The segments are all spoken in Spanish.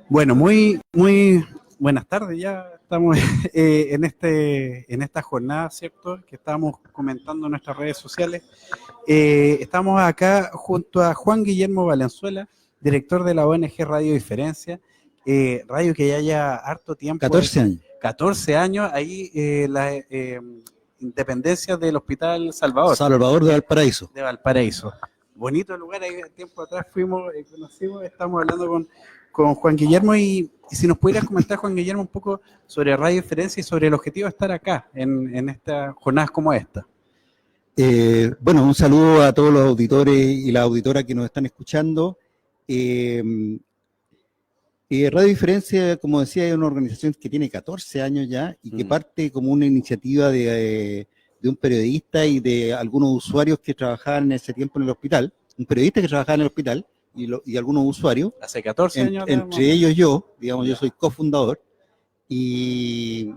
Bueno, muy buenas tardes. Ya estamos en esta jornada, ¿cierto? Que estábamos comentando en nuestras redes sociales. Estamos acá junto a Juan Guillermo Valenzuela, director de la ONG Radio Diferencia, radio que ya lleva harto tiempo. 14 años. 14 años, ahí las independencias del Hospital Salvador. Salvador de Valparaíso. De Valparaíso. Bonito lugar, ahí tiempo atrás fuimos, conocimos, estamos hablando con Juan Guillermo y si nos pudieras comentar, Juan Guillermo, un poco sobre Radio Diferencia y sobre el objetivo de estar acá en estas jornadas como esta. Bueno, un saludo a todos los auditores y las auditoras que nos están escuchando. Radio Diferencia, como decía, es una organización que tiene 14 años ya y que parte como una iniciativa de un periodista y de algunos usuarios que trabajaban en ese tiempo en el hospital. Un periodista que trabajaba en el hospital y algunos usuarios. Hace 14 años. Entre ellos yo, digamos, yo soy cofundador y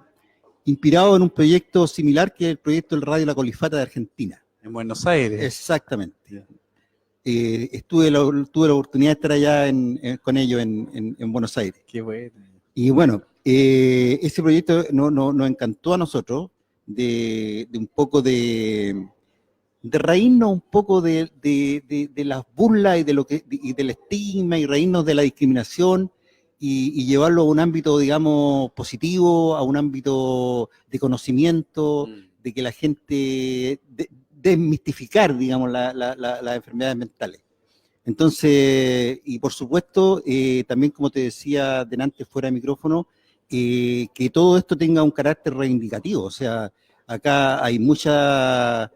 inspirado en un proyecto similar que es el proyecto del Radio La Colifata de Argentina. En Buenos Aires. Exactamente. Tuve la oportunidad de estar allá con ellos en Buenos Aires. Qué bueno. Y bueno, ese proyecto nos encantó a nosotros de un poco de reírnos un poco de las burlas y del estigma y reírnos de la discriminación y llevarlo a un ámbito, digamos, positivo, a un ámbito de conocimiento, de que la gente desmistificar, digamos, las enfermedades mentales. Entonces, y por supuesto, también como te decía delante fuera de micrófono, que todo esto tenga un carácter reivindicativo. O sea, acá hay muchas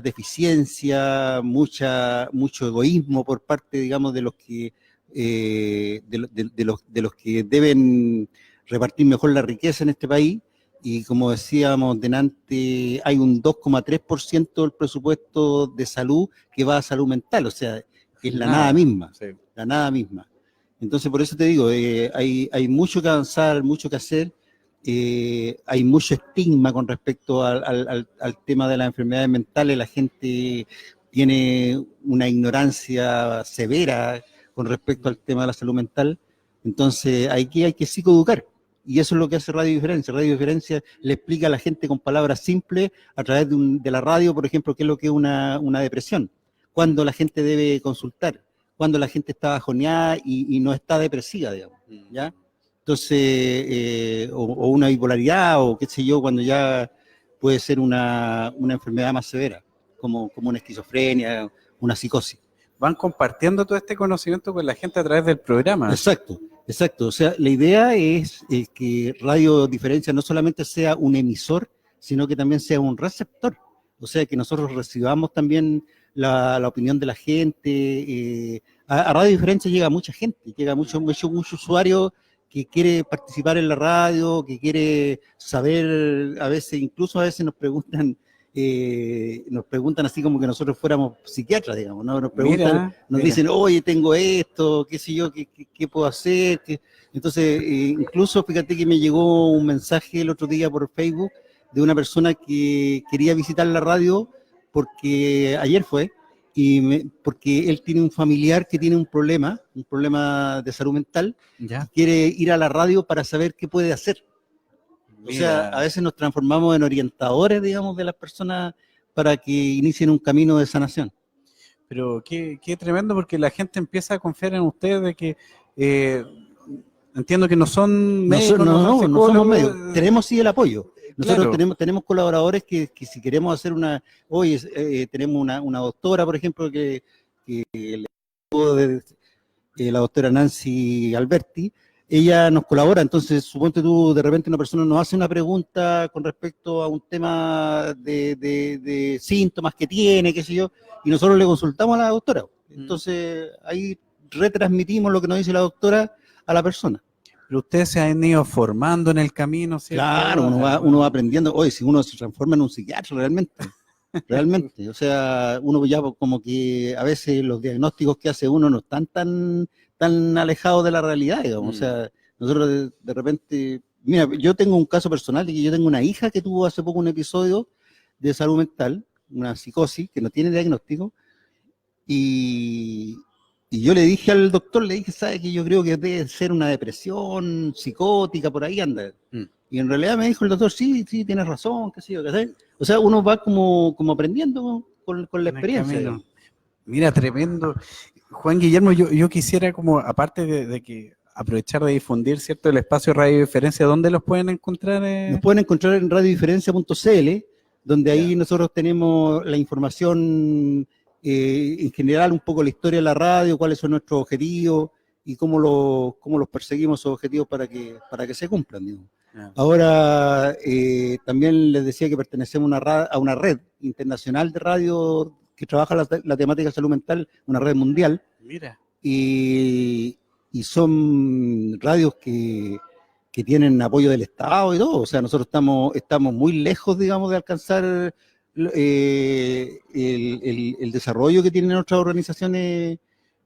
deficiencias, mucho egoísmo por parte, digamos, de los que de los que deben repartir mejor la riqueza en este país. Y como decíamos delante, hay un 2,3% del presupuesto de salud que va a salud mental, o sea, es la nada misma, sí. La nada misma. Entonces, por eso te digo, hay mucho que avanzar, mucho que hacer, hay mucho estigma con respecto al tema de las enfermedades mentales, la gente tiene una ignorancia severa con respecto al tema de la salud mental, entonces hay que psicoeducar. Y eso es lo que hace Radio Diferencia. Radio Diferencia le explica a la gente con palabras simples a través de la radio, por ejemplo, qué es lo que es una depresión, cuándo la gente debe consultar, cuándo la gente está bajoneada y no está depresiva, digamos, ¿ya? Entonces, o una bipolaridad, o qué sé yo, cuando ya puede ser una enfermedad más severa, como una esquizofrenia, una psicosis. Van compartiendo todo este conocimiento con la gente a través del programa. Exacto. O sea, la idea es que Radio Diferencia no solamente sea un emisor, sino que también sea un receptor. O sea, que nosotros recibamos también la opinión de la gente. A Radio Diferencia llega mucha gente, llega mucho usuario que quiere participar en la radio, que quiere saber, incluso a veces nos preguntan así como que nosotros fuéramos psiquiatras, digamos, ¿no? Nos preguntan, nos dicen, oye, tengo esto, qué sé yo, qué puedo hacer. Entonces, incluso fíjate que me llegó un mensaje el otro día por Facebook de una persona que quería visitar la radio porque ayer fue, porque él tiene un familiar que tiene un problema de salud mental, ¿ya? Y quiere ir a la radio para saber qué puede hacer. O sea, a veces nos transformamos en orientadores, digamos, de las personas para que inicien un camino de sanación. Pero qué tremendo, porque la gente empieza a confiar en ustedes de que entiendo que no son médicos, no somos médicos. Tenemos sí el apoyo. Nosotros claro. tenemos colaboradores que si queremos hacer tenemos una doctora, por ejemplo, que la doctora Nancy Alberti. Ella nos colabora, entonces suponte tú, de repente una persona nos hace una pregunta con respecto a un tema de síntomas que tiene, qué sé yo, y nosotros le consultamos a la doctora. Entonces ahí retransmitimos lo que nos dice la doctora a la persona. Pero ustedes se han ido formando en el camino, ¿cierto? Claro, uno va aprendiendo. Oye, si uno se transforma en un psiquiatra realmente, o sea, uno ya como que a veces los diagnósticos que hace uno no están tan alejados de la realidad, digamos. O sea, nosotros de repente, mira, yo tengo un caso personal de que yo tengo una hija que tuvo hace poco un episodio de salud mental, una psicosis que no tiene diagnóstico, y Y yo le dije al doctor, le dije, ¿sabe que yo creo que debe ser una depresión psicótica, por ahí anda? Y en realidad me dijo el doctor, sí, sí, tienes razón, qué sé yo, qué sé. O sea, uno va como aprendiendo con la En el experiencia. camino. Mira, tremendo. Juan Guillermo, yo quisiera como, aparte de que aprovechar de difundir, ¿cierto? El espacio Radio Diferencia, ¿dónde los pueden encontrar? Nos pueden encontrar en radiodiferencia.cl, donde ahí nosotros tenemos la información en general, un poco la historia de la radio, cuáles son nuestros objetivos y cómo los perseguimos esos objetivos para que se cumplan, digamos. Ahora, también les decía que pertenecemos a una red internacional de radio que trabaja la temática de salud mental, una red mundial. Mira. Y son radios que tienen apoyo del Estado y todo. O sea, nosotros estamos muy lejos, digamos, de alcanzar el desarrollo que tienen otras organizaciones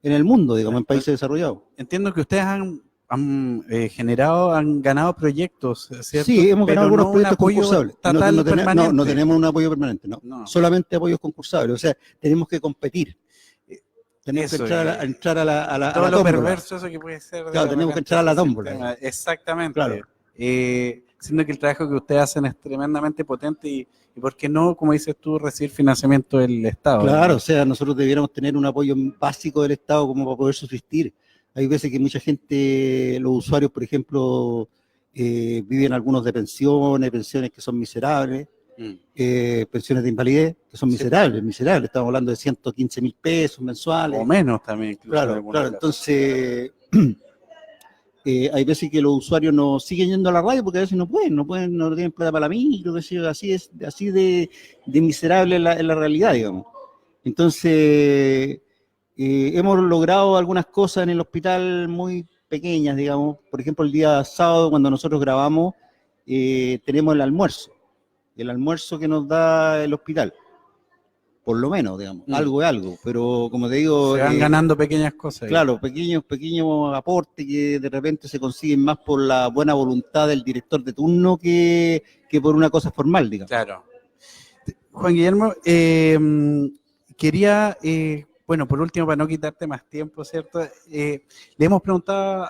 en el mundo, digamos, en países desarrollados. Entiendo que ustedes han ganado proyectos, ¿cierto? Sí, hemos ganado algunos proyectos concursables. No tenemos un apoyo permanente, no. Solamente apoyos concursables. O sea, tenemos que competir. Tenemos que entrar a la todo lo tómbola. perverso eso que puede ser. Claro, tenemos que entrar a la tómbola. Exactamente. Claro. Siendo que el trabajo que ustedes hacen es tremendamente potente y ¿por qué no, como dices tú, recibir financiamiento del Estado? Claro, ¿no? O sea, nosotros debiéramos tener un apoyo básico del Estado como para poder subsistir. Hay veces que mucha gente, los usuarios, por ejemplo, viven algunos de pensiones que son miserables, pensiones de invalidez que son miserables. Estamos hablando de 115.000 pesos mensuales. O menos también. Claro. Entonces, hay veces que los usuarios no siguen yendo a la radio porque a veces no tienen plata para la micro, así de miserable es la realidad, digamos. Entonces, hemos logrado algunas cosas en el hospital muy pequeñas, digamos. Por ejemplo, el día sábado, cuando nosotros grabamos, tenemos el almuerzo que nos da el hospital. Por lo menos, digamos, algo es algo, pero como te digo... Se van ganando pequeñas cosas. Claro, pequeños aportes que de repente se consiguen más por la buena voluntad del director de turno que por una cosa formal, digamos. Claro. Juan Guillermo, quería, bueno, por último, para no quitarte más tiempo, ¿cierto? Le hemos preguntado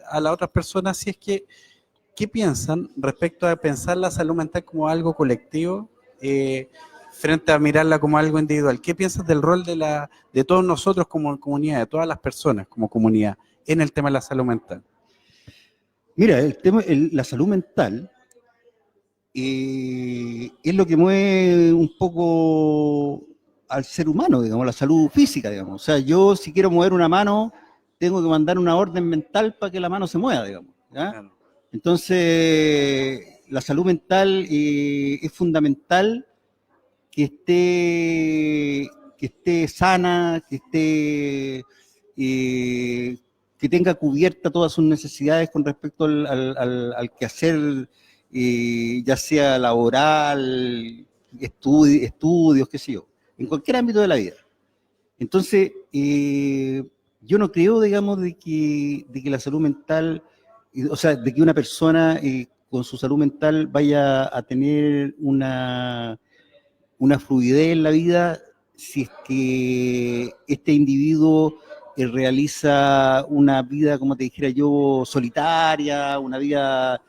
a las otras personas si es que, ¿qué piensan respecto a pensar la salud mental como algo colectivo? Frente a mirarla como algo individual. ¿Qué piensas del rol de todos nosotros como comunidad, de todas las personas como comunidad, en el tema de la salud mental? Mira, la salud mental es lo que mueve un poco al ser humano, digamos, la salud física, digamos. O sea, yo si quiero mover una mano, tengo que mandar una orden mental para que la mano se mueva, digamos. ¿Ya? Claro. Entonces, la salud mental es fundamental que esté sana, que tenga cubierta todas sus necesidades con respecto al quehacer, ya sea laboral, estudios, qué sé yo, en cualquier ámbito de la vida. Entonces, yo no creo, digamos, de que la salud mental, o sea, de que una persona con su salud mental vaya a tener una fluidez en la vida si es que este individuo realiza una vida, como te dijera yo, solitaria, una vida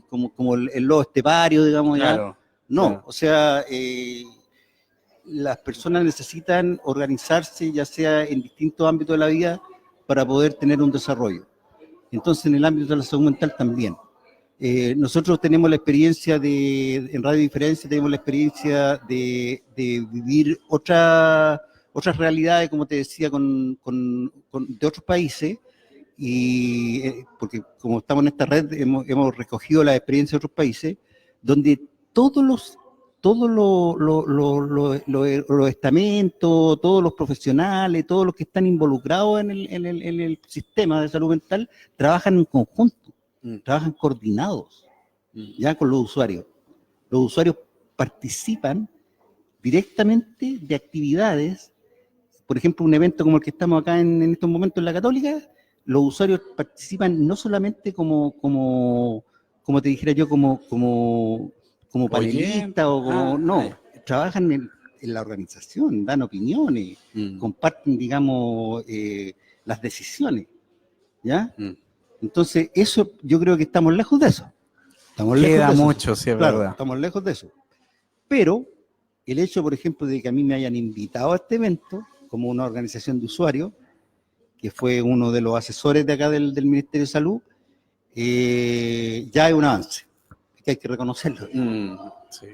como el lobo estepario, digamos. Claro, ¿ya? No, claro. O sea, las personas necesitan organizarse, ya sea en distintos ámbitos de la vida, para poder tener un desarrollo. Entonces, en el ámbito de la salud mental también. Nosotros tenemos la experiencia en Radio Diferencia, tenemos la experiencia de vivir otras realidades, como te decía, de otros países, y porque como estamos en esta red, hemos recogido la experiencia de otros países, donde todos los estamentos, todos los profesionales, todos los que están involucrados en el sistema de salud mental, trabajan en conjunto. Trabajan coordinados ya con los usuarios. Los usuarios participan directamente de actividades, por ejemplo, un evento como el que estamos acá en estos momentos en la Católica, los usuarios participan no solamente como te dijera yo, como panelista o como, trabajan en la organización, dan opiniones, comparten, digamos, las decisiones, ¿ya? Entonces, eso, yo creo que estamos lejos de eso. Queda mucho, sí, es claro, verdad. estamos lejos de eso. Pero el hecho, por ejemplo, de que a mí me hayan invitado a este evento, como una organización de usuarios, que fue uno de los asesores de acá del Ministerio de Salud, ya es un avance, que hay que reconocerlo. Sí.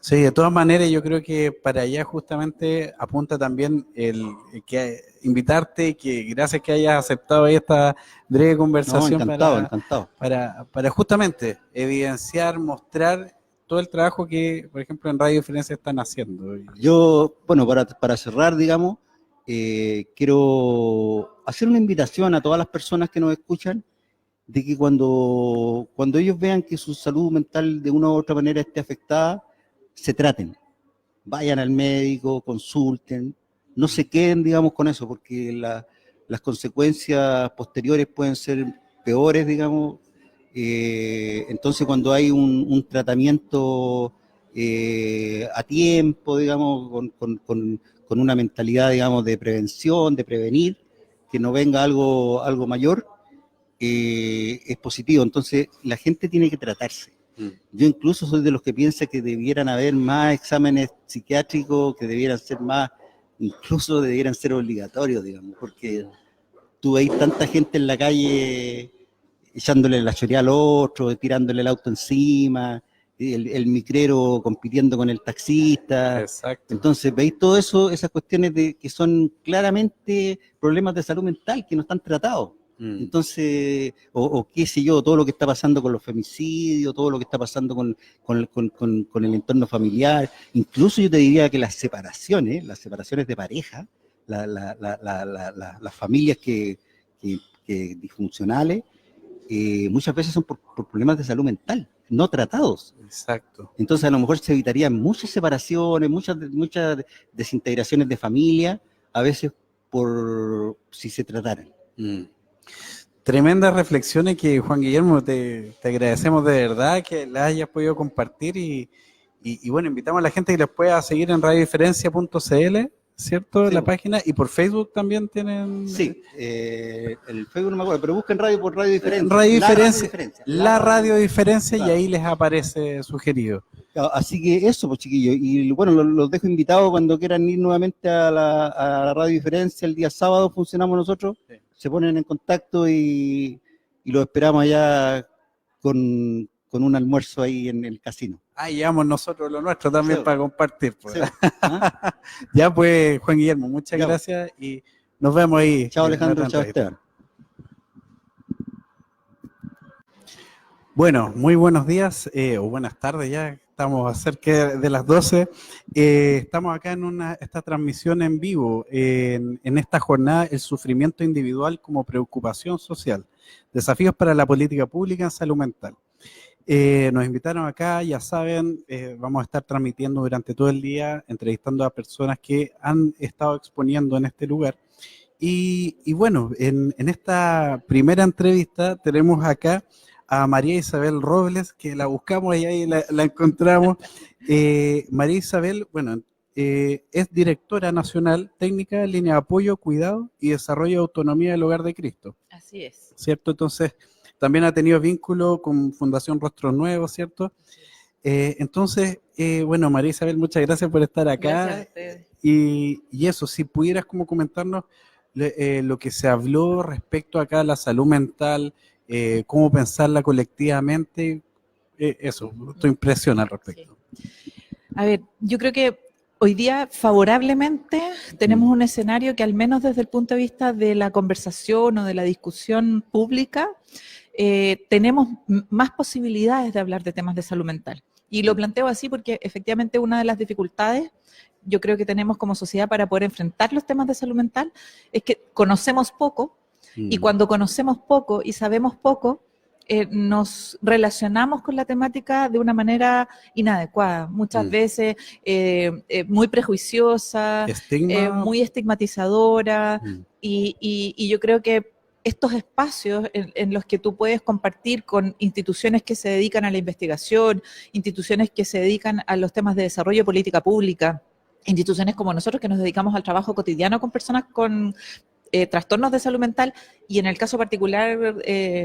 Sí, de todas maneras yo creo que para allá justamente apunta también el que invitarte, que gracias que hayas aceptado esta breve No, conversación encantado. para justamente evidenciar, mostrar todo el trabajo que, por ejemplo, en Radio Diferencia están haciendo. Yo, bueno, para cerrar, digamos, quiero hacer una invitación a todas las personas que nos escuchan de que cuando ellos vean que su salud mental de una u otra manera esté afectada, se traten, vayan al médico, consulten, no se queden, digamos, con eso, porque las consecuencias posteriores pueden ser peores, digamos. Entonces, cuando hay un tratamiento a tiempo, digamos, con una mentalidad, digamos, de prevención, de prevenir, que no venga algo mayor, es positivo. Entonces, la gente tiene que tratarse. Yo incluso soy de los que piensa que debieran haber más exámenes psiquiátricos, que debieran ser más, incluso debieran ser obligatorios, digamos, porque tú veis tanta gente en la calle echándole la chorea al otro, tirándole el auto encima, el micrero compitiendo con el taxista. Exacto. Entonces veis todo eso, esas cuestiones que son claramente problemas de salud mental que no están tratados. Entonces, o qué sé yo, todo lo que está pasando con los femicidios, todo lo que está pasando con el entorno familiar, incluso yo te diría que las separaciones de pareja, las familias que disfuncionales, muchas veces son por problemas de salud mental, no tratados. Exacto. Entonces a lo mejor se evitarían muchas separaciones, muchas desintegraciones de familia, a veces por si se trataran. Tremendas reflexiones que, Juan Guillermo, te agradecemos de verdad que las hayas podido compartir y bueno, invitamos a la gente que les pueda seguir en radiodiferencia.cl, ¿cierto? Sí. La página, y por Facebook también tienen... Sí, el Facebook no me acuerdo, pero busquen radio por Radio Diferencia. La Radio Diferencia, claro. Y ahí les aparece sugerido. Así que eso, pues chiquillos, y bueno, los dejo invitados cuando quieran ir nuevamente a la Radio Diferencia. El día sábado funcionamos nosotros, sí. Se ponen en contacto y los esperamos allá con un almuerzo ahí en el casino. Llevamos nosotros lo nuestro también, sí, para compartir. Pues. Sí. ¿Ah? Ya pues, Juan Guillermo, muchas gracias y nos vemos ahí. Chao Alejandro, chao Esteban. Bueno, muy buenos días o buenas tardes ya. Estamos cerca de las 12. Estamos acá en esta transmisión en vivo, en esta jornada, el sufrimiento individual como preocupación social, desafíos para la política pública en salud mental. Nos invitaron acá, ya saben, vamos a estar transmitiendo durante todo el día, entrevistando a personas que han estado exponiendo en este lugar. Y bueno, en esta primera entrevista tenemos acá a María Isabel Robles, que la buscamos y ahí la encontramos. María Isabel, bueno, es directora nacional técnica de línea de apoyo, cuidado y desarrollo de autonomía del Hogar de Cristo. Así es. ¿Cierto? Entonces, también ha tenido vínculo con Fundación Rostros Nuevos, ¿cierto? Entonces, bueno, María Isabel, muchas gracias por estar acá. Gracias a ustedes. Y eso, si pudieras como comentarnos lo que se habló respecto acá a la salud mental, cómo pensarla colectivamente, eso, tu impresión al respecto. Sí. A ver, yo creo que hoy día favorablemente tenemos un escenario que al menos desde el punto de vista de la conversación o de la discusión pública, tenemos más posibilidades de hablar de temas de salud mental. Y lo planteo así porque efectivamente una de las dificultades yo creo que tenemos como sociedad para poder enfrentar los temas de salud mental es que conocemos poco y cuando conocemos poco y sabemos poco, nos relacionamos con la temática de una manera inadecuada, muchas veces muy prejuiciosa, muy estigmatizadora y yo creo que estos espacios en los que tú puedes compartir con instituciones que se dedican a la investigación, instituciones que se dedican a los temas de desarrollo de política pública, instituciones como nosotros que nos dedicamos al trabajo cotidiano con personas con trastornos de salud mental, y en el caso particular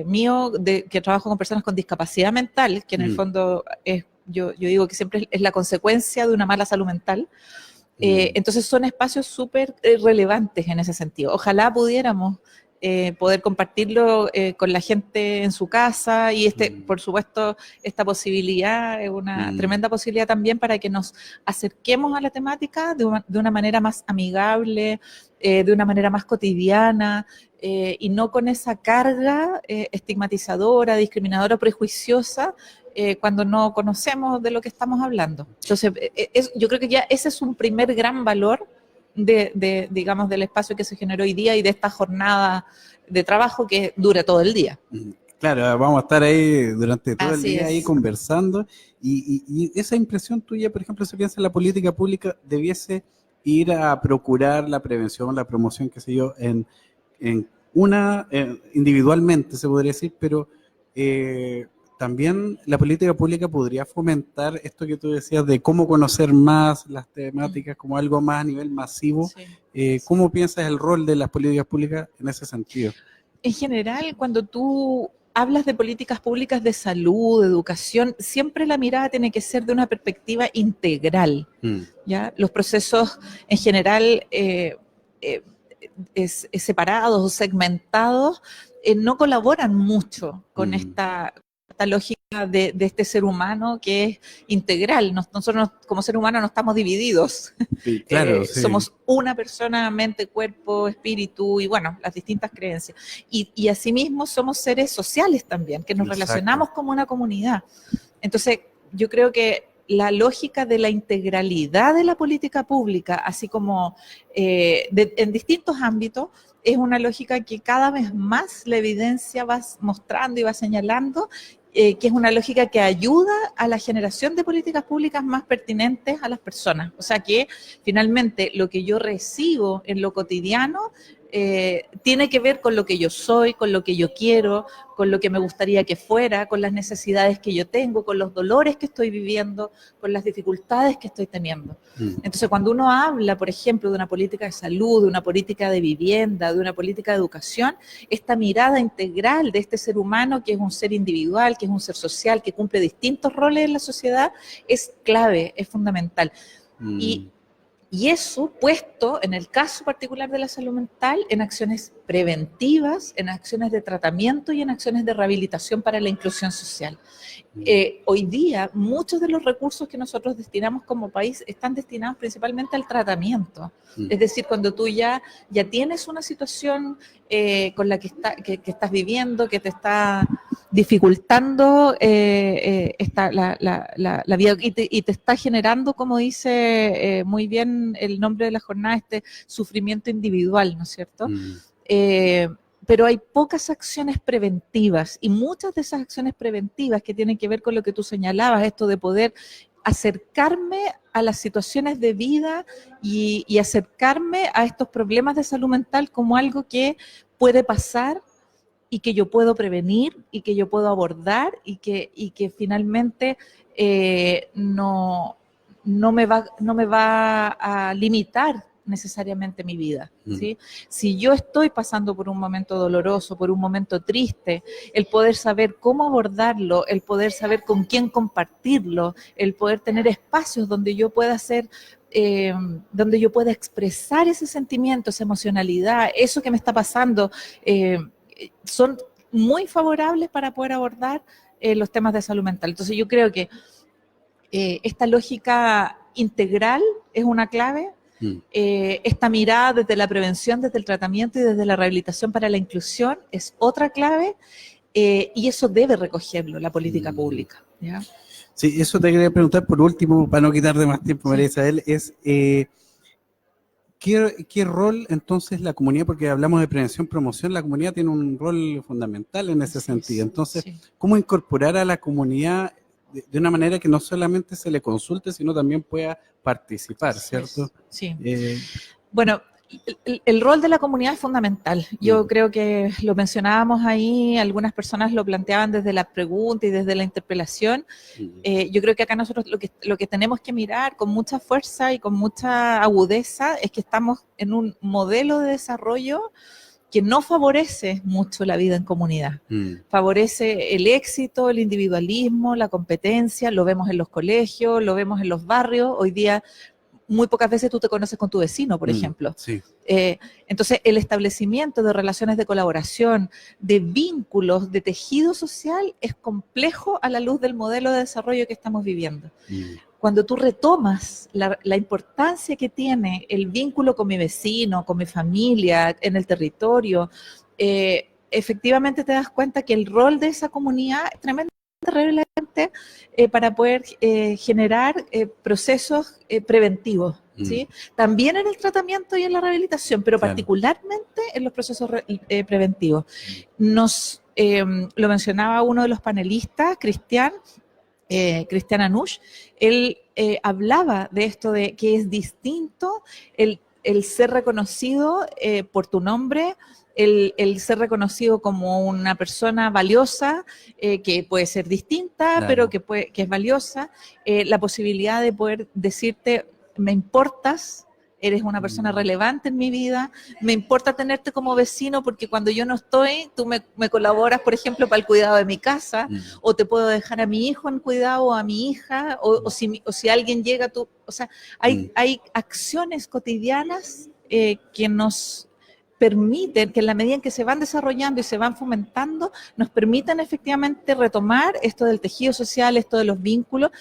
mío, que trabajo con personas con discapacidad mental, que en el fondo es, yo digo que siempre es la consecuencia de una mala salud mental. Entonces son espacios súper relevantes en ese sentido. Ojalá pudiéramos poder compartirlo con la gente en su casa, y por supuesto, esta posibilidad es una tremenda posibilidad también para que nos acerquemos a la temática de una manera más amigable, de una manera más cotidiana, y no con esa carga estigmatizadora, discriminadora, prejuiciosa, cuando no conocemos de lo que estamos hablando. Entonces, yo creo que ya ese es un primer gran valor digamos, del espacio que se generó hoy día y de esta jornada de trabajo que dura todo el día. Claro, vamos a estar ahí durante todo Así el día es. ahí conversando, y esa impresión tuya, por ejemplo, se piensa en la política pública, debiese ir a procurar la prevención, la promoción, qué sé yo, individualmente se podría decir, pero también la política pública podría fomentar esto que tú decías de cómo conocer más las temáticas como algo más a nivel masivo. Sí. ¿Cómo piensas el rol de las políticas públicas en ese sentido? En general, cuando tú hablas de políticas públicas de salud, de educación, siempre la mirada tiene que ser de una perspectiva integral, ¿ya? Los procesos en general separados o segmentados no colaboran mucho con esta lógica de este ser humano que es integral. Nosotros como ser humano no estamos divididos. Sí, claro, sí. Somos una persona, mente, cuerpo, espíritu y bueno, las distintas creencias. Y asimismo somos seres sociales también, que nos relacionamos como una comunidad. Entonces, yo creo que la lógica de la integralidad de la política pública, así como en distintos ámbitos, es una lógica que cada vez más la evidencia va mostrando y va señalando, que es una lógica que ayuda a la generación de políticas públicas más pertinentes a las personas. O sea que finalmente lo que yo recibo en lo cotidiano tiene que ver con lo que yo soy, con lo que yo quiero, con lo que me gustaría que fuera, con las necesidades que yo tengo, con los dolores que estoy viviendo, con las dificultades que estoy teniendo. Entonces, cuando uno habla, por ejemplo, de una política de salud, de una política de vivienda, de una política de educación, esta mirada integral de este ser humano, que es un ser individual, que es un ser social, que cumple distintos roles en la sociedad, es clave, es fundamental. Y eso puesto, en el caso particular de la salud mental, en acciones preventivas, en acciones de tratamiento y en acciones de rehabilitación para la inclusión social. Hoy día, muchos de los recursos que nosotros destinamos como país están destinados principalmente al tratamiento. Es decir, cuando tú ya tienes una situación con la que estás viviendo, que te está dificultando la vida y te está generando, como dice muy bien el nombre de la jornada, este sufrimiento individual, ¿no es cierto? Pero hay pocas acciones preventivas, y muchas de esas acciones preventivas que tienen que ver con lo que tú señalabas, esto de poder acercarme a las situaciones de vida y acercarme a estos problemas de salud mental como algo que puede pasar y que yo puedo prevenir y que yo puedo abordar y que finalmente no me va a limitar necesariamente mi vida, ¿sí? Si yo estoy pasando por un momento doloroso, por un momento triste, el poder saber cómo abordarlo, el poder saber con quién compartirlo, el poder tener espacios donde yo pueda hacer, donde yo pueda expresar ese sentimiento, esa emocionalidad, eso que me está pasando, son muy favorables para poder abordar los temas de salud mental. Entonces yo creo que esta lógica integral es una clave. Esta mirada desde la prevención, desde el tratamiento y desde la rehabilitación para la inclusión es otra clave, y eso debe recogerlo la política pública, ¿ya? Sí, eso te quería preguntar por último, para no quitarte más tiempo, María Isabel, es ¿qué rol entonces la comunidad, porque hablamos de prevención, promoción, la comunidad tiene un rol fundamental en ese sentido? Entonces, ¿cómo incorporar a la comunidad de una manera que no solamente se le consulte, sino también pueda participar, ¿cierto? Sí. Bueno, El rol de la comunidad es fundamental. Yo creo que lo mencionábamos ahí, algunas personas lo planteaban desde la pregunta y desde la interpelación. Yo creo que acá nosotros lo que tenemos que mirar con mucha fuerza y con mucha agudeza es que estamos en un modelo de desarrollo que no favorece mucho la vida en comunidad. Favorece el éxito, el individualismo, la competencia, lo vemos en los colegios, lo vemos en los barrios. Hoy día muy pocas veces tú te conoces con tu vecino, por ejemplo. Sí. Entonces, el establecimiento de relaciones de colaboración, de vínculos, de tejido social, es complejo a la luz del modelo de desarrollo que estamos viviendo. Cuando tú retomas la importancia que tiene el vínculo con mi vecino, con mi familia, en el territorio, efectivamente te das cuenta que el rol de esa comunidad es tremendamente relevante para poder generar procesos preventivos, ¿sí? También en el tratamiento y en la rehabilitación, pero particularmente en los procesos preventivos. Lo mencionaba uno de los panelistas, Cristian Anush, él hablaba de esto de que es distinto el ser reconocido por tu nombre, el ser reconocido como una persona valiosa, que puede ser distinta, pero que es valiosa, la posibilidad de poder decirte, me importas, eres una persona relevante en mi vida, me importa tenerte como vecino porque cuando yo no estoy, tú me colaboras, por ejemplo, para el cuidado de mi casa, o te puedo dejar a mi hijo en cuidado, o a mi hija, o si alguien llega, tú, o sea, hay acciones cotidianas que nos permiten, que en la medida en que se van desarrollando y se van fomentando, nos permiten efectivamente retomar esto del tejido social, esto de los vínculos,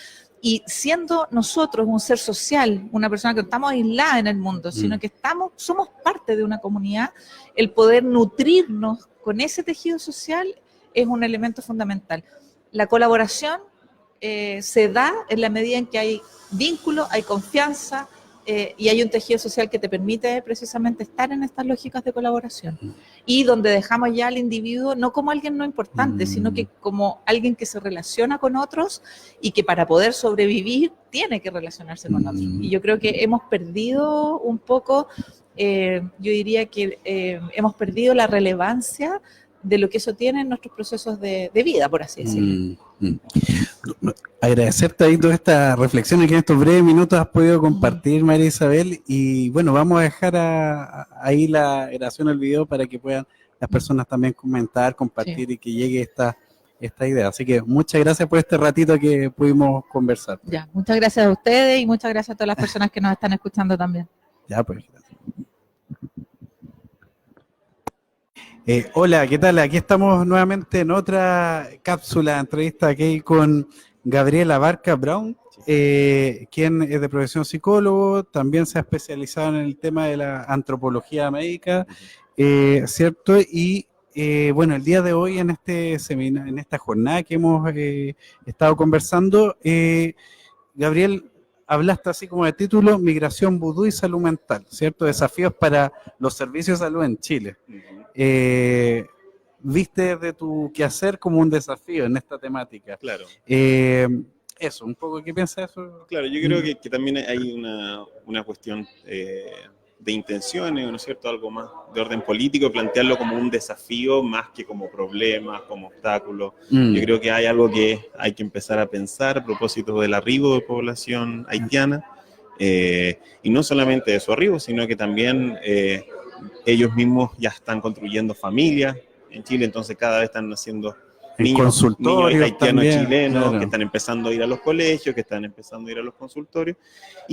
y siendo nosotros un ser social, una persona que no estamos aislada en el mundo, sino que somos parte de una comunidad, el poder nutrirnos con ese tejido social es un elemento fundamental. La colaboración se da en la medida en que hay vínculo, hay confianza, y hay un tejido social que te permite precisamente estar en estas lógicas de colaboración y donde dejamos ya al individuo no como alguien no importante, sino que como alguien que se relaciona con otros y que para poder sobrevivir tiene que relacionarse con otros. Y yo creo que hemos perdido un poco, yo diría que hemos perdido la relevancia de lo que eso tiene en nuestros procesos de vida, por así decirlo. Agradecerte ahí todas estas reflexiones que en estos breves minutos has podido compartir, María Isabel, y bueno, vamos a dejar ahí la grabación del video para que puedan las personas también comentar, compartir y que llegue esta idea. Así que muchas gracias por este ratito que pudimos conversar. Ya, muchas gracias a ustedes y muchas gracias a todas las personas que nos están escuchando también. Ya, pues. Hola, ¿qué tal? Aquí estamos nuevamente en otra cápsula de entrevista aquí con Gabriela Barca Brown, quien es de profesión psicólogo, también se ha especializado en el tema de la antropología médica, ¿cierto? Y bueno, el día de hoy en este seminario, en esta jornada que hemos estado conversando, Gabriel, hablaste así como de título, Migración Vudú y Salud Mental, ¿cierto? Desafíos para los servicios de salud en Chile. Viste de tu quehacer como un desafío en esta temática. Claro. Eso, un poco, ¿qué piensas de eso? Claro, yo creo que también hay una cuestión de intenciones, ¿no es cierto? Algo más de orden político, plantearlo como un desafío más que como problema, como obstáculo. Yo creo que hay algo que hay que empezar a pensar a propósito del arribo de población haitiana, y no solamente de su arribo, sino que también ellos mismos ya están construyendo familias en Chile, entonces cada vez están naciendo niños haitianos, también, chilenos, claro, que están empezando a ir a los colegios, que están empezando a ir a los consultorios,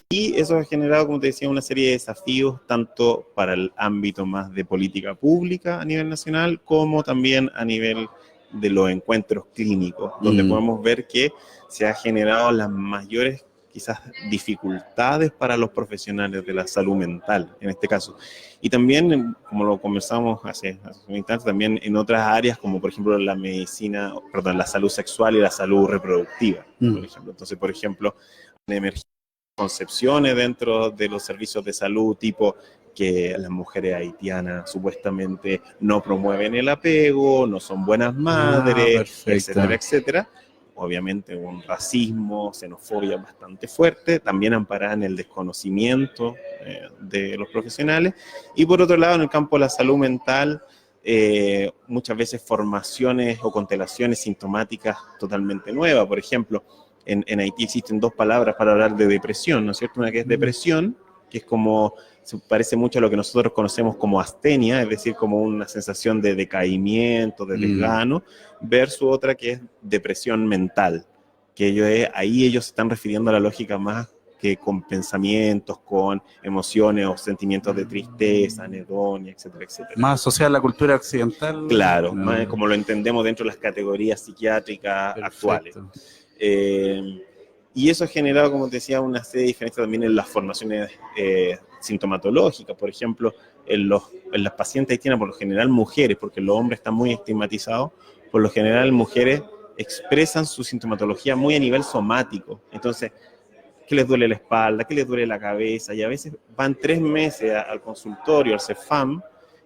y eso ha generado, como te decía, una serie de desafíos, tanto para el ámbito más de política pública a nivel nacional, como también a nivel de los encuentros clínicos, donde podemos ver que se han generado las mayores quizás dificultades para los profesionales de la salud mental, en este caso. Y también, como lo conversamos hace un instante, también en otras áreas, como por ejemplo la la salud sexual y la salud reproductiva, por ejemplo. Entonces, por ejemplo, han emergido concepciones dentro de los servicios de salud, tipo que las mujeres haitianas supuestamente no promueven el apego, no son buenas madres, etcétera, etcétera. obviamente un racismo, xenofobia bastante fuerte, también amparada en el desconocimiento de los profesionales, y por otro lado en el campo de la salud mental, muchas veces formaciones o constelaciones sintomáticas totalmente nuevas. Por ejemplo, en Haití existen dos palabras para hablar de depresión, ¿no es cierto? Una que es depresión, que es como, se parece mucho a lo que nosotros conocemos como astenia, es decir, como una sensación de decaimiento, de desgano, versus otra que es depresión mental, que ahí ellos se están refiriendo a la lógica más que con pensamientos, con emociones o sentimientos de tristeza, anedonia, etcétera, etcétera. Más asociada a la cultura occidental. Claro, más como lo entendemos dentro de las categorías psiquiátricas actuales. Y eso ha generado, como te decía, una serie de diferencias también en las formaciones sintomatológicas. Por ejemplo, en las pacientes haitianas, por lo general mujeres, porque los hombres están muy estigmatizados, por lo general mujeres expresan su sintomatología muy a nivel somático. Entonces, que les duele la espalda, que les duele la cabeza, y a veces van 3 meses al consultorio, al CEFAM,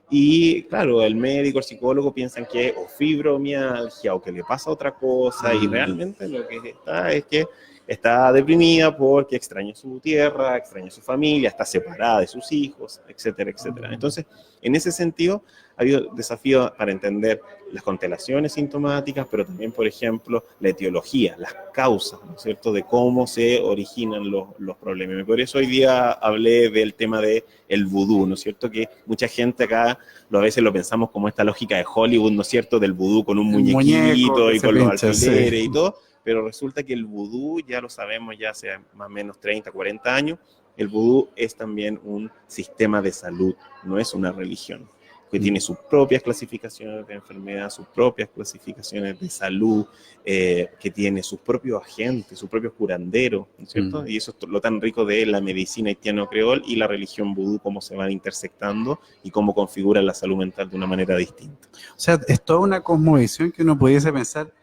y claro, el médico, el psicólogo piensan que es o fibromialgia o que le pasa otra cosa, y realmente lo que está es que está deprimida porque extraña su tierra, extraña su familia, está separada de sus hijos, etcétera, etcétera. Entonces, en ese sentido, ha habido desafíos para entender las constelaciones sintomáticas, pero también, por ejemplo, la etiología, las causas, ¿no es cierto?, de cómo se originan los problemas. Por eso hoy día hablé del tema del vudú, ¿no es cierto?, que mucha gente acá a veces lo pensamos como esta lógica de Hollywood, ¿no es cierto?, del vudú con un muñequito y con los alfileres y todo, pero resulta que el vudú, ya lo sabemos ya hace más o menos 30, 40 años, el vudú es también un sistema de salud, no es una religión, que tiene sus propias clasificaciones de enfermedad, sus propias clasificaciones de salud, que tiene sus propios agentes, sus propios curanderos, ¿no es cierto? Y eso es lo tan rico de la medicina haitiano-creol y la religión vudú, cómo se van intersectando y cómo configuran la salud mental de una manera distinta. O sea, es toda una cosmovisión que uno pudiese pensar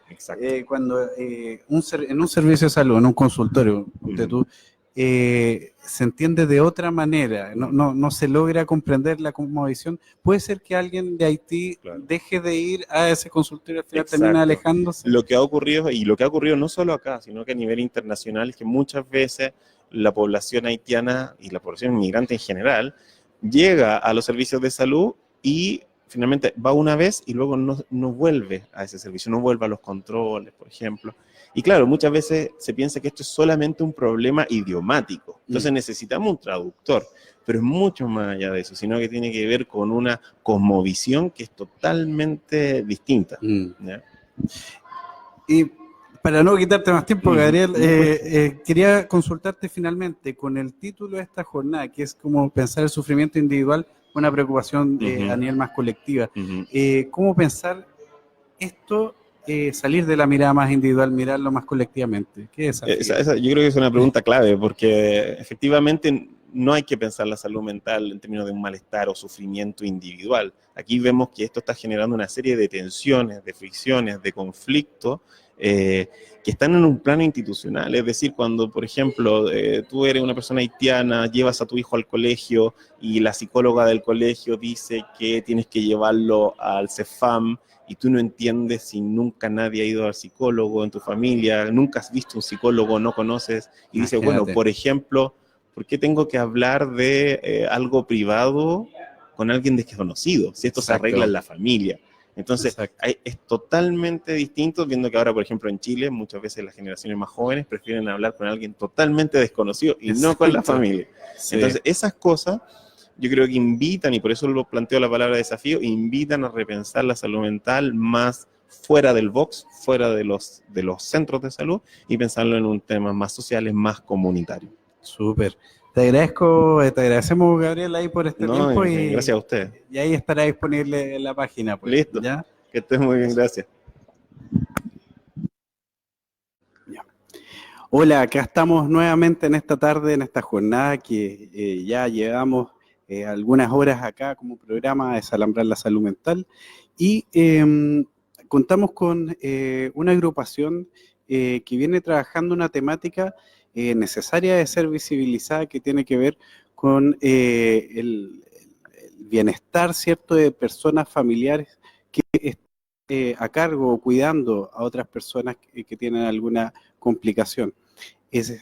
cuando en un servicio de salud, en un consultorio, se entiende de otra manera, no se logra comprender la cosmovisión. Puede ser que alguien de Haití deje de ir a ese consultorio y al final termina alejándose. Lo que ha ocurrido, y lo que ha ocurrido no solo acá, sino que a nivel internacional, es que muchas veces la población haitiana y la población inmigrante en general llega a los servicios de salud y finalmente va una vez y luego no vuelve a ese servicio, no vuelve a los controles, por ejemplo. Y claro, muchas veces se piensa que esto es solamente un problema idiomático. Entonces necesitamos un traductor, pero es mucho más allá de eso, sino que tiene que ver con una cosmovisión que es totalmente distinta. Y para no quitarte más tiempo, Gabriel, quería consultarte finalmente con el título de esta jornada, que es como pensar el sufrimiento individual, una preocupación a nivel más colectiva. ¿Cómo pensar esto? Salir de la mirada más individual, mirarlo más colectivamente. ¿Qué es esa, yo creo que es una pregunta clave, porque efectivamente no hay que pensar la salud mental en términos de un malestar o sufrimiento individual. Aquí vemos que esto está generando una serie de tensiones, de fricciones, de conflictos que están en un plano institucional. Es decir, cuando, por ejemplo, tú eres una persona haitiana, llevas a tu hijo al colegio y la psicóloga del colegio dice que tienes que llevarlo al CEFAM, y tú no entiendes si nunca nadie ha ido al psicólogo en tu familia, nunca has visto un psicólogo, no conoces, y dices, bueno, por ejemplo, ¿por qué tengo que hablar de algo privado con alguien desconocido? Si esto se arregla en la familia. Entonces, es totalmente distinto, viendo que ahora, por ejemplo, en Chile, muchas veces las generaciones más jóvenes prefieren hablar con alguien totalmente desconocido y no con la familia. Entonces, esas cosas yo creo que invitan, y por eso lo planteo la palabra desafío, invitan a repensar la salud mental más fuera del box, fuera de los centros de salud, y pensarlo en un tema más social, más comunitario. Súper. Te agradecemos, Gabriel, ahí por este tiempo. Y gracias a usted. Y ahí estará disponible en la página. Pues, listo. ¿ya? Que estés muy bien, gracias. Hola, acá estamos nuevamente en esta tarde, en esta jornada que ya llevamos algunas horas acá como programa de Desalambrar la Salud Mental, y contamos con una agrupación que viene trabajando una temática necesaria de ser visibilizada, que tiene que ver con el bienestar, ¿cierto?, de personas familiares que a cargo o cuidando a otras personas que tienen alguna complicación.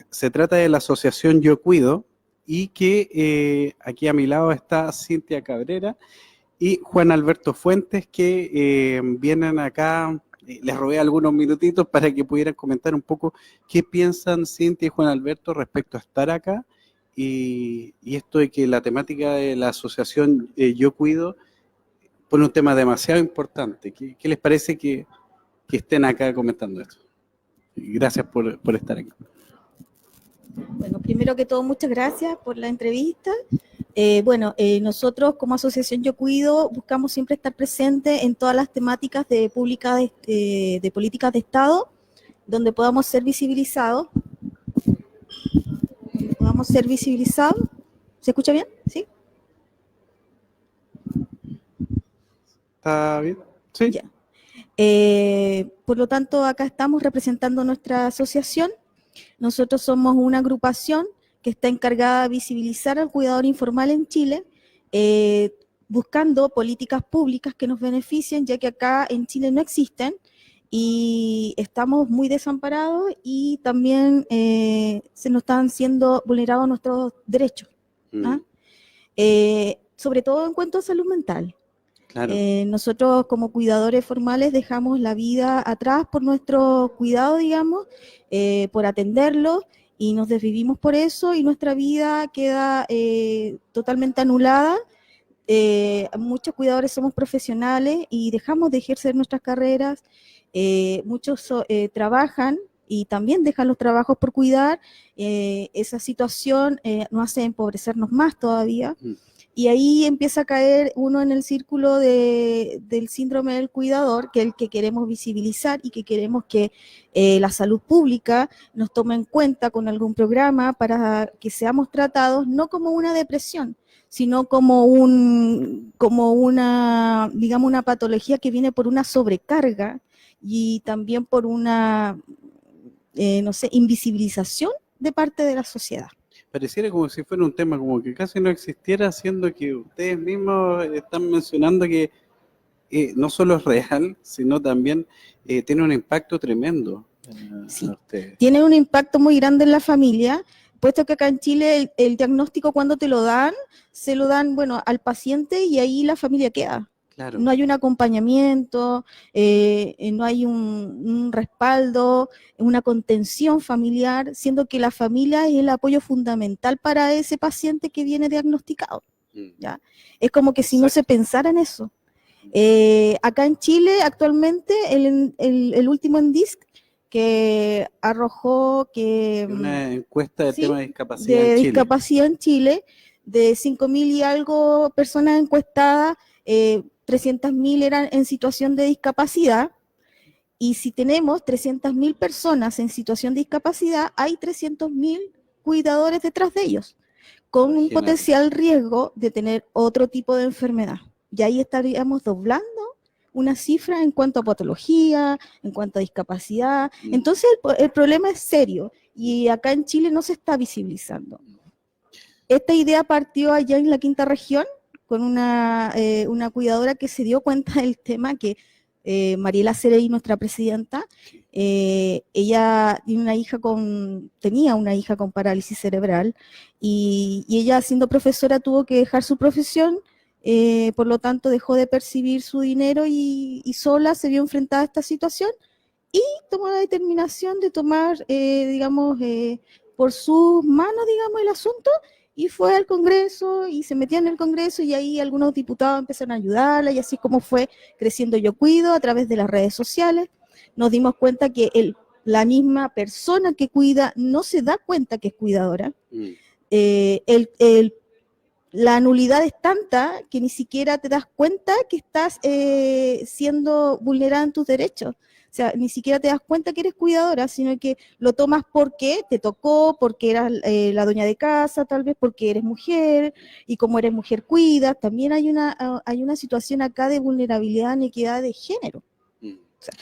Se trata de la asociación Yo Cuido, y que aquí a mi lado está Cintia Cabrera y Juan Alberto Fuentes, que vienen acá. Les robé algunos minutitos para que pudieran comentar un poco qué piensan Cintia y Juan Alberto respecto a estar acá, y esto de que la temática de la asociación Yo Cuido pone un tema demasiado importante. ¿Qué les parece que estén acá comentando esto? Gracias por estar aquí. Bueno, primero que todo, muchas gracias por la entrevista. Nosotros como Asociación Yo Cuido buscamos siempre estar presentes en todas las temáticas de políticas de Estado, donde podamos ser visibilizados. ¿Se escucha bien? ¿Sí? ¿Está bien? Sí. Ya. Por lo tanto, acá estamos representando nuestra asociación. Nosotros somos una agrupación que está encargada de visibilizar al cuidador informal en Chile, buscando políticas públicas que nos beneficien, ya que acá en Chile no existen y estamos muy desamparados, y también se nos están siendo vulnerados nuestros derechos, ¿ah? Sobre todo en cuanto a salud mental. Claro. Nosotros como cuidadores formales dejamos la vida atrás por nuestro cuidado, digamos, por atenderlos, y nos desvivimos por eso, y nuestra vida queda totalmente anulada. Muchos cuidadores somos profesionales y dejamos de ejercer nuestras carreras. Muchos trabajan y también dejan los trabajos por cuidar. Esa situación nos hace empobrecernos más todavía. Y ahí empieza a caer uno en el círculo del síndrome del cuidador, que es el que queremos visibilizar, y que queremos que la salud pública nos tome en cuenta con algún programa para que seamos tratados no como una depresión, sino como una, digamos, una patología que viene por una sobrecarga y también por una, invisibilización de parte de la sociedad. Pareciera como si fuera un tema como que casi no existiera, siendo que ustedes mismos están mencionando que no solo es real, sino también tiene un impacto tremendo. Sí, tiene un impacto muy grande en la familia, puesto que acá en Chile el diagnóstico, cuando te lo dan, se lo dan, al paciente, y ahí la familia queda. Claro. No hay un acompañamiento, no hay un respaldo, una contención familiar, siendo que la familia es el apoyo fundamental para ese paciente que viene diagnosticado. ¿Ya? Es como que si no se pensara en eso. Acá en Chile, actualmente, el último ENDISC que arrojó que... Una encuesta de tema de discapacidad de en Chile. Discapacidad en Chile, de 5.000 y algo personas encuestadas, 300.000 eran en situación de discapacidad, y si tenemos 300.000 personas en situación de discapacidad, hay 300.000 cuidadores detrás de ellos, con un potencial riesgo de tener otro tipo de enfermedad. Y ahí estaríamos doblando una cifra en cuanto a patología, en cuanto a discapacidad. Entonces el problema es serio, y acá en Chile no se está visibilizando. Esta idea partió allá en la Quinta Región, con una cuidadora que se dio cuenta del tema, que Mariela Cerey, nuestra presidenta, ella tenía una hija con parálisis cerebral, y ella, siendo profesora, tuvo que dejar su profesión, por lo tanto dejó de percibir su dinero, y sola se vio enfrentada a esta situación, y tomó la determinación de tomar, por sus manos, el asunto, y fue al Congreso, y se metió en el Congreso, y ahí algunos diputados empezaron a ayudarla, y así como fue creciendo Yo Cuido a través de las redes sociales. Nos dimos cuenta que la misma persona que cuida no se da cuenta que es cuidadora. La nulidad es tanta que ni siquiera te das cuenta que estás siendo vulnerada en tus derechos. O sea, ni siquiera te das cuenta que eres cuidadora, sino que lo tomas porque te tocó, porque eras la dueña de casa, tal vez porque eres mujer, y como eres mujer cuidas. También hay una situación acá de vulnerabilidad, inequidad de género. O sea,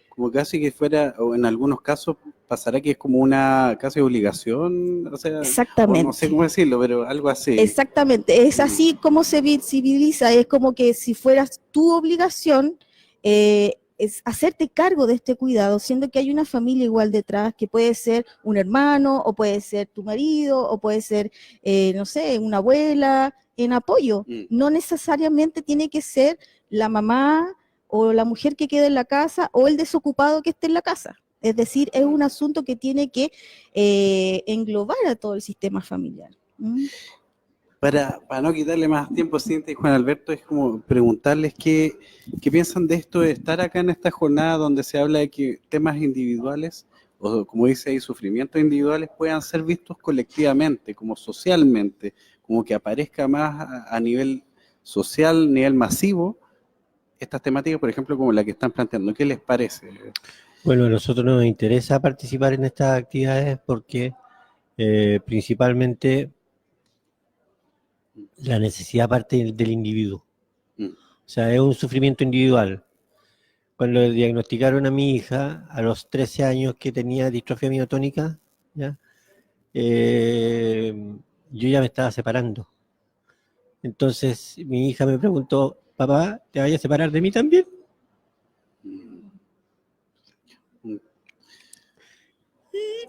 como casi que fuera, o en algunos casos pasará que es como una casi obligación, o sea, exactamente. No sé cómo decirlo, pero algo así. Exactamente, es así como se visibiliza, es como que si fueras tu obligación es hacerte cargo de este cuidado, siendo que hay una familia igual detrás, que puede ser un hermano, o puede ser tu marido, o puede ser, no sé, una abuela, en apoyo. No necesariamente tiene que ser la mamá o la mujer que quede en la casa o el desocupado que esté en la casa. Es decir, es un asunto que tiene que englobar a todo el sistema familiar. Para no quitarle más tiempo, Cintia y Juan Alberto, es como preguntarles qué piensan de esto de estar acá en esta jornada donde se habla de que temas individuales, o como dice ahí, sufrimientos individuales, puedan ser vistos colectivamente, como socialmente, como que aparezca más a nivel social, nivel masivo, estas temáticas, por ejemplo, como la que están planteando. ¿Qué les parece? Bueno, a nosotros nos interesa participar en estas actividades porque principalmente la necesidad parte del individuo. O sea, es un sufrimiento individual. Cuando le diagnosticaron a mi hija a los 13 años que tenía distrofia miotónica, ¿ya? Yo ya me estaba separando. Entonces mi hija me preguntó, papá, ¿te vayas a separar de mí también? Y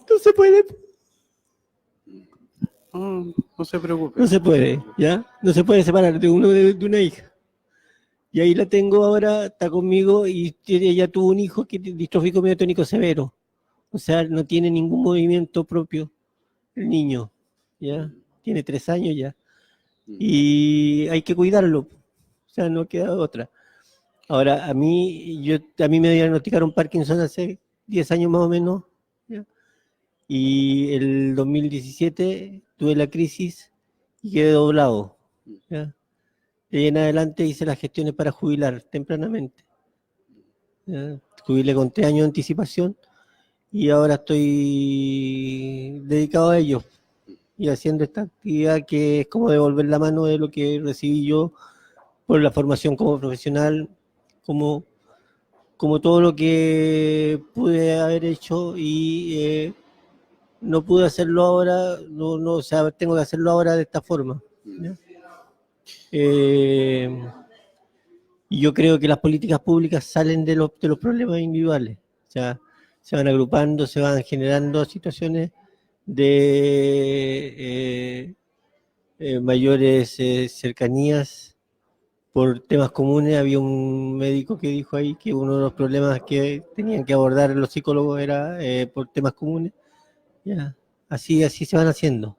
no se puede. No se preocupe. No se puede, ¿ya? No se puede separar de uno de una hija. Y ahí la tengo ahora, está conmigo y ella tuvo un hijo que es distrófico miotónico severo. O sea, no tiene ningún movimiento propio el niño, ¿ya? Tiene 3 años ya. Y hay que cuidarlo. O sea, no queda otra. Ahora, a mí me diagnosticaron Parkinson hace 10 años más o menos, ¿ya? Y el 2017 tuve la crisis y quedé doblado, ¿ya? De ahí en adelante hice las gestiones para jubilar tempranamente, ¿ya? Jubilé con 3 años de anticipación y ahora estoy dedicado a ello y haciendo esta actividad que es como devolver la mano de lo que recibí yo por la formación como profesional, como todo lo que pude haber hecho y no pude hacerlo ahora, o sea, tengo que hacerlo ahora de esta forma, ¿ya? Y yo creo que las políticas públicas salen de los problemas individuales, o sea, se van agrupando, se van generando situaciones de mayores cercanías por temas comunes. Había un médico que dijo ahí que uno de los problemas que tenían que abordar los psicólogos era por temas comunes. Ya, así se van haciendo.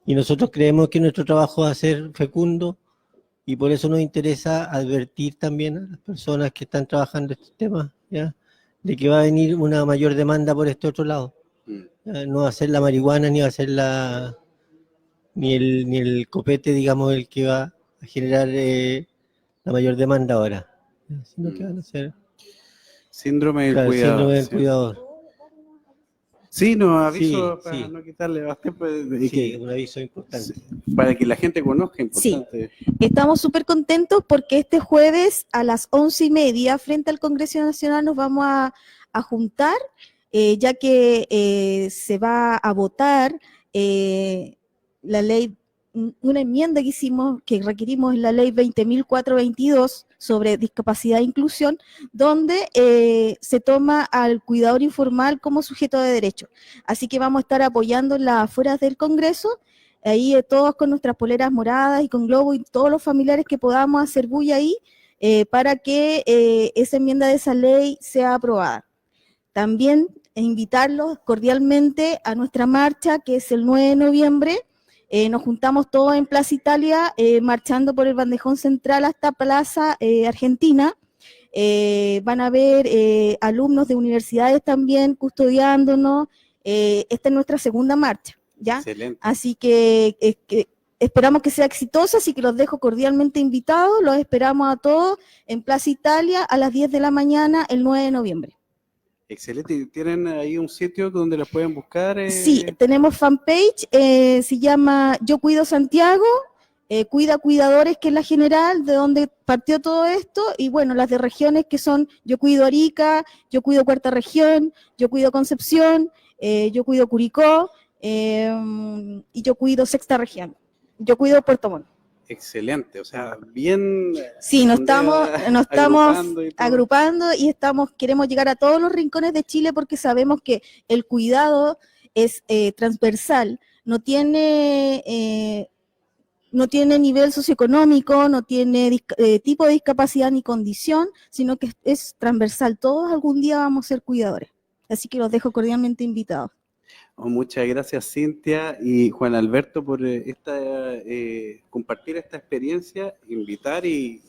Y nosotros creemos que nuestro trabajo va a ser fecundo y por eso nos interesa advertir también a las personas que están trabajando estos temas, ¿ya? De que va a venir una mayor demanda por este otro lado. ¿Ya? No va a ser la marihuana ni va a ser ni el copete, digamos, el que va a generar la mayor demanda ahora, sino que van a ser Síndrome del claro, el cuidador. síndrome del ¿sí? cuidador. Sí, nos aviso Sí, para sí. no quitarle más tiempo. Sí, un aviso importante. Para que la gente conozca, importante. Estamos súper contentos porque este jueves a las 11:30 frente al Congreso Nacional nos vamos a juntar, ya que se va a votar la ley, una enmienda que hicimos, que requerimos en la ley 20.422 sobre discapacidad e inclusión, donde se toma al cuidador informal como sujeto de derecho. Así que vamos a estar apoyando en las afueras del Congreso, ahí todos con nuestras poleras moradas y con globo y todos los familiares que podamos hacer bulla ahí para que esa enmienda de esa ley sea aprobada. También invitarlos cordialmente a nuestra marcha, que es el 9 de noviembre. Nos juntamos todos en Plaza Italia, marchando por el bandejón central hasta Plaza Argentina. Van a haber alumnos de universidades también custodiándonos. Esta es nuestra segunda marcha, ¿ya? Excelente. Así que esperamos que sea exitosa, así que los dejo cordialmente invitados. Los esperamos a todos en Plaza Italia a las 10 de la mañana el 9 de noviembre. Excelente. ¿Tienen ahí un sitio donde los pueden buscar? Sí, tenemos fanpage, se llama Yo Cuido Santiago, Cuida Cuidadores, que es la general, de donde partió todo esto, y bueno, las de regiones que son Yo Cuido Arica, Yo Cuido Cuarta Región, Yo Cuido Concepción, Yo Cuido Curicó, y Yo Cuido Sexta Región, Yo Cuido Puerto Montt. Excelente, o sea, bien. Sí, nos estamos agrupando y todo. agrupando y queremos llegar a todos los rincones de Chile porque sabemos que el cuidado es transversal, no tiene nivel socioeconómico, no tiene tipo de discapacidad ni condición, sino que es transversal. Todos algún día vamos a ser cuidadores. Así que los dejo cordialmente invitados. Muchas gracias, Cintia y Juan Alberto, por compartir esta experiencia, invitar y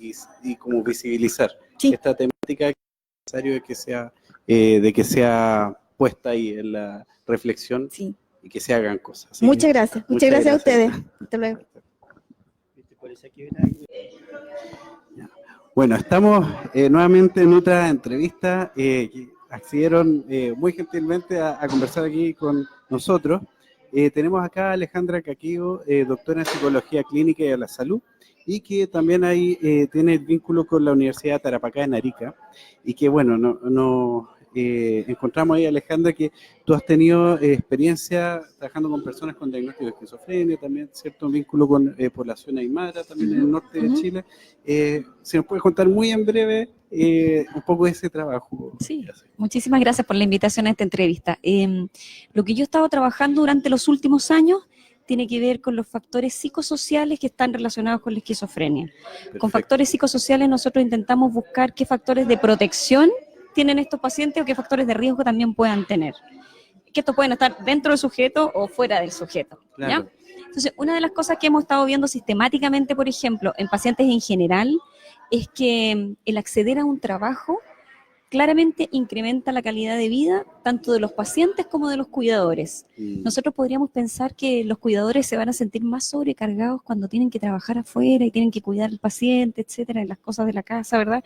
como visibilizar esta temática que es necesario de que sea puesta ahí en la reflexión y que se hagan cosas. Así muchas gracias a ustedes. Hasta luego. Bueno, estamos nuevamente en otra entrevista que accedieron muy gentilmente a conversar aquí con nosotros. Tenemos acá a Alejandra Caquillo, doctora en Psicología Clínica y de la Salud, y que también ahí tiene vínculo con la Universidad de Tarapacá en Arica, y que bueno, encontramos ahí, Alejandra, que tú has tenido experiencia trabajando con personas con diagnóstico de esquizofrenia, también cierto vínculo con población aymara, también en el norte de Chile. ¿Se nos puede contar muy en breve un poco de ese trabajo? Sí, muchísimas gracias por la invitación a esta entrevista. Lo que yo he estado trabajando durante los últimos años tiene que ver con los factores psicosociales que están relacionados con la esquizofrenia. Perfecto. Con factores psicosociales nosotros intentamos buscar qué factores de protección tienen estos pacientes o qué factores de riesgo también puedan tener. Que estos pueden estar dentro del sujeto o fuera del sujeto. Claro. ¿Ya? Entonces, una de las cosas que hemos estado viendo sistemáticamente, por ejemplo, en pacientes en general, es que el acceder a un trabajo claramente incrementa la calidad de vida tanto de los pacientes como de los cuidadores. Nosotros podríamos pensar que los cuidadores se van a sentir más sobrecargados cuando tienen que trabajar afuera y tienen que cuidar al paciente, etcétera, en las cosas de la casa, ¿verdad?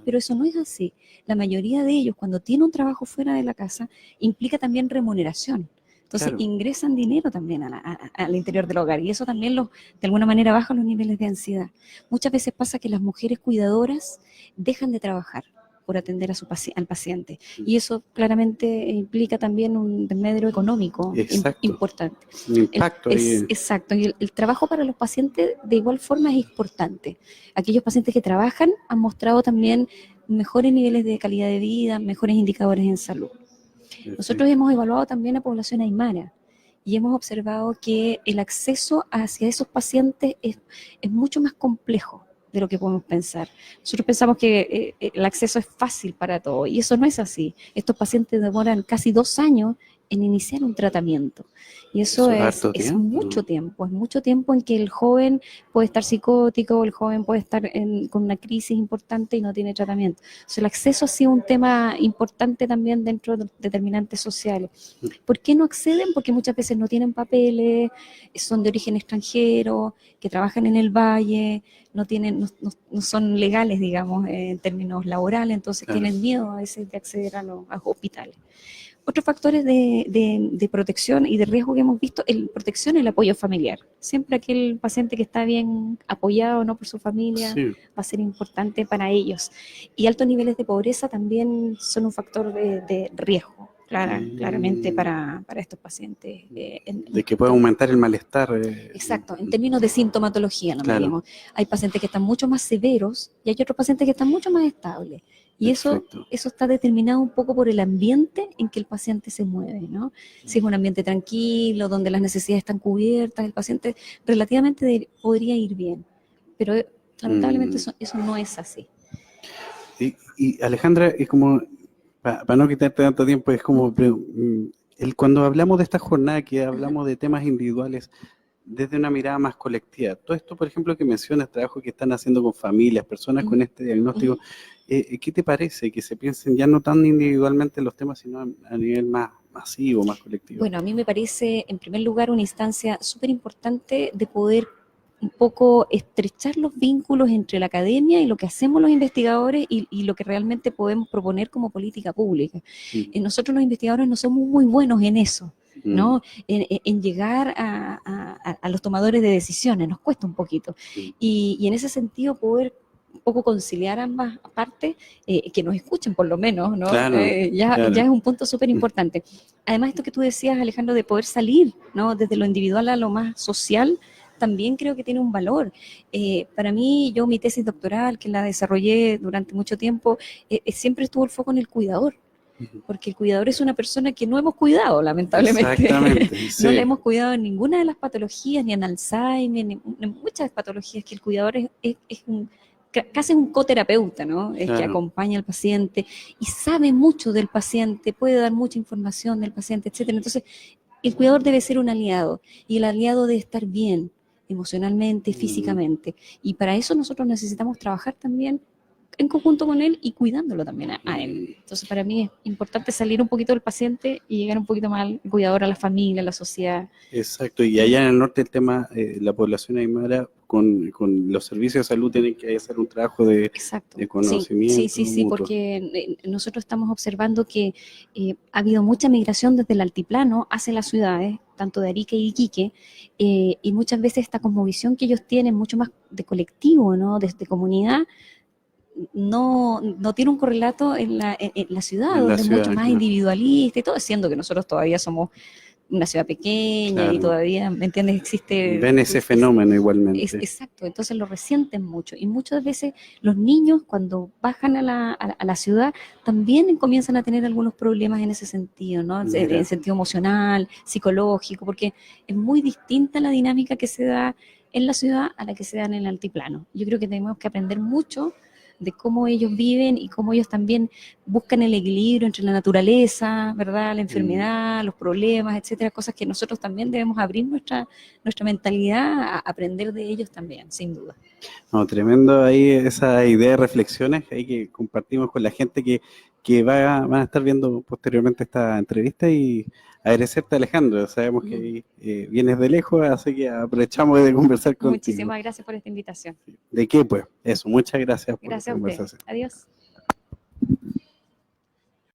Pero eso no es así. La mayoría de ellos, cuando tienen un trabajo fuera de la casa, implica también remuneración. Entonces ingresan dinero también al interior del hogar y eso también de alguna manera baja los niveles de ansiedad. Muchas veces pasa que las mujeres cuidadoras dejan de trabajar por atender al paciente. Y eso claramente implica también un desmedro económico importante. Un impacto. Exacto. Y el trabajo para los pacientes de igual forma es importante. Aquellos pacientes que trabajan han mostrado también mejores niveles de calidad de vida, mejores indicadores en salud. Nosotros hemos evaluado también a población aymara y hemos observado que el acceso hacia esos pacientes es mucho más complejo de lo que podemos pensar. Nosotros pensamos que el acceso es fácil para todos y eso no es así. Estos pacientes demoran casi 2 años en iniciar un tratamiento y eso es mucho tiempo en que el joven puede estar psicótico, el joven puede estar con una crisis importante y no tiene tratamiento. Entonces, el acceso ha sido un tema importante también dentro de determinantes sociales. ¿Por qué no acceden? Porque muchas veces no tienen papeles, son de origen extranjero, que trabajan en el valle, no son legales, digamos, en términos laborales, entonces tienen miedo a veces de acceder a los hospitales. Otros factores de protección y de riesgo que hemos visto, protección, el apoyo familiar. Siempre aquel paciente que está bien apoyado, ¿no?, por su familia, va a ser importante para ellos. Y altos niveles de pobreza también son un factor de riesgo, claramente para estos pacientes. De que puede aumentar el malestar. Exacto, en términos de sintomatología, ¿no? Digamos. Hay pacientes que están mucho más severos y hay otros pacientes que están mucho más estables. Y eso está determinado un poco por el ambiente en que el paciente se mueve, ¿no? Si es un ambiente tranquilo, donde las necesidades están cubiertas, el paciente relativamente podría ir bien. Pero lamentablemente eso no es así. Y Alejandra, es como, para no quitarte tanto tiempo, es como, cuando hablamos de esta jornada, que hablamos de temas individuales, desde una mirada más colectiva. Todo esto, por ejemplo, que mencionas, trabajo que están haciendo con familias, personas con este diagnóstico, ¿qué te parece? Que se piensen ya no tan individualmente los temas, sino a nivel más masivo, más colectivo. Bueno, a mí me parece, en primer lugar, una instancia súper importante de poder un poco estrechar los vínculos entre la academia y lo que hacemos los investigadores y lo que realmente podemos proponer como política pública. Nosotros los investigadores no somos muy buenos en eso, ¿no? En llegar a los tomadores de decisiones, nos cuesta un poquito. Y en ese sentido poder un poco conciliar ambas partes, que nos escuchen por lo menos, ¿no? Ya es un punto súper importante. Además, esto que tú decías, Alejandro, de poder salir, ¿no?, desde lo individual a lo más social, también creo que tiene un valor. Para mí, yo mi tesis doctoral, que la desarrollé durante mucho tiempo, siempre estuvo el foco en el cuidador. Porque el cuidador es una persona que no hemos cuidado, lamentablemente. Exactamente, No sí. le hemos cuidado en ninguna de las patologías, ni en Alzheimer, ni en muchas patologías, que el cuidador casi un coterapeuta, ¿no? Es que Claro. acompaña al paciente y sabe mucho del paciente, puede dar mucha información del paciente, etcétera. Entonces, el cuidador debe ser un aliado, y el aliado debe estar bien emocionalmente, físicamente. Y para eso nosotros necesitamos trabajar también en conjunto con él y cuidándolo también a él. Entonces, para mí es importante salir un poquito del paciente y llegar un poquito más al cuidador, a la familia, a la sociedad. Exacto, y allá en el norte el tema, la población aymara con los servicios de salud tienen que hacer un trabajo de Exacto. conocimiento Sí, mutuo. porque nosotros estamos observando que ha habido mucha migración desde el altiplano hacia las ciudades, tanto de Arica y Iquique, y muchas veces esta cosmovisión que ellos tienen, mucho más de colectivo, ¿no? De comunidad, no tiene un correlato en la ciudad, En la donde ciudad, es mucho más claro. individualista y todo, siendo que nosotros todavía somos una ciudad pequeña, Claro. y todavía, ¿me entiendes? Existe... Ven ese fenómeno igualmente. Exacto, entonces lo resienten mucho, y muchas veces los niños, cuando bajan a la ciudad, también comienzan a tener algunos problemas en ese sentido, ¿no? Mira. En sentido emocional, psicológico, porque es muy distinta la dinámica que se da en la ciudad a la que se da en el altiplano. Yo creo que tenemos que aprender mucho de cómo ellos viven y cómo ellos también buscan el equilibrio entre la naturaleza, ¿verdad? La enfermedad, los problemas, etcétera, cosas que nosotros también debemos abrir nuestra mentalidad a aprender de ellos también, sin duda. No, tremendo ahí esa idea de reflexiones ahí que compartimos con la gente que van a estar viendo posteriormente esta entrevista, y agradecerte, Alejandro. Sabemos que vienes de lejos, así que aprovechamos de conversar contigo. Muchísimas gracias por esta invitación. ¿De qué? Pues eso, muchas gracias por Gracias la a ustedes. conversación. Adiós.